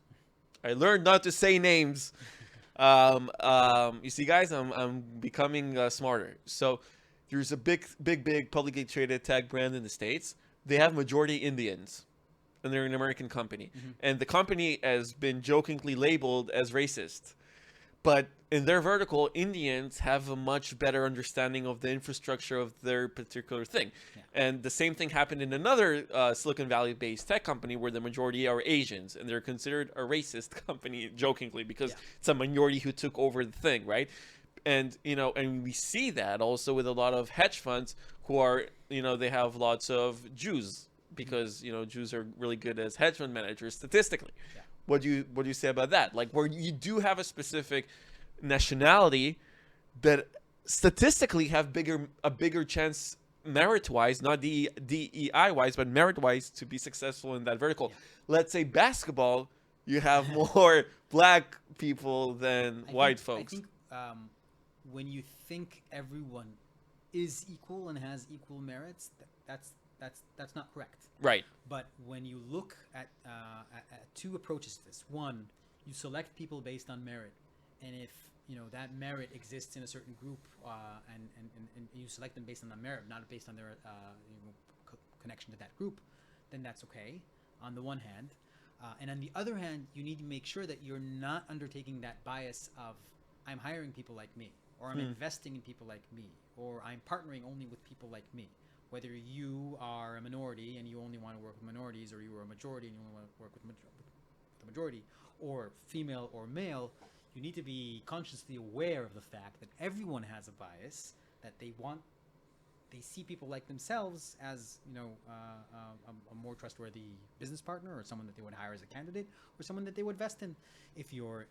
I learned not to say names. You see, guys, I'm becoming smarter. So, there's a big publicly traded tech brand in the States. They have majority Indians. and they're an American company, Mm-hmm. and the company has been jokingly labeled as racist. But in their vertical, Indians have a much better understanding of the infrastructure of their particular thing. Yeah. And the same thing happened in another Silicon Valley-based tech company where the majority are Asians, and they're considered a racist company, jokingly, because Yeah. it's a minority who took over the thing, right? And and we see that also with a lot of hedge funds who are, they have lots of Jews because Jews are really good as hedge fund managers statistically. Yeah. What do you say about that? Like where you do have a specific nationality that statistically have a bigger chance merit-wise, not DEI-wise, but merit-wise to be successful in that vertical. Yeah. Let's say basketball, you have more black people than white folks. I think when you think everyone is equal and has equal merits, that's not correct. Right. But when you look at two approaches to this, one, you select people based on merit, and if that merit exists in a certain group, and you select them based on the merit, not based on their connection to that group, then that's okay. On the one hand, and on the other hand, you need to make sure that you're not undertaking that bias of I'm hiring people like me, or I'm investing in people like me, or I'm partnering only with people like me. Whether you are a minority and you only want to work with minorities, or you are a majority and you only want to work with the majority, or female or male, you need to be consciously aware of the fact that everyone has a bias, that they see people like themselves as a more trustworthy business partner, or someone that they would hire as a candidate, or someone that they would invest in. If you're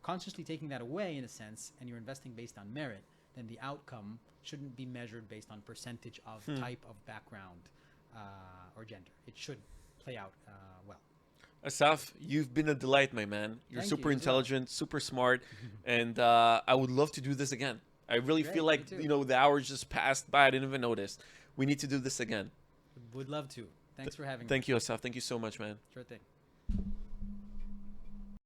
consciously taking that away in a sense, and you're investing based on merit, then the outcome shouldn't be measured based on percentage of type of background or gender. It should play out well. Asaf, you've been a delight, my man. You're Thank super you as well. intelligent, super smart, and I would love to do this again. I really Great, feel me like too. the hours just passed by. I didn't even notice. We need to do this again. Would love to. Thanks for having me. Thank you, Asaf. Thank you so much, man. Sure thing.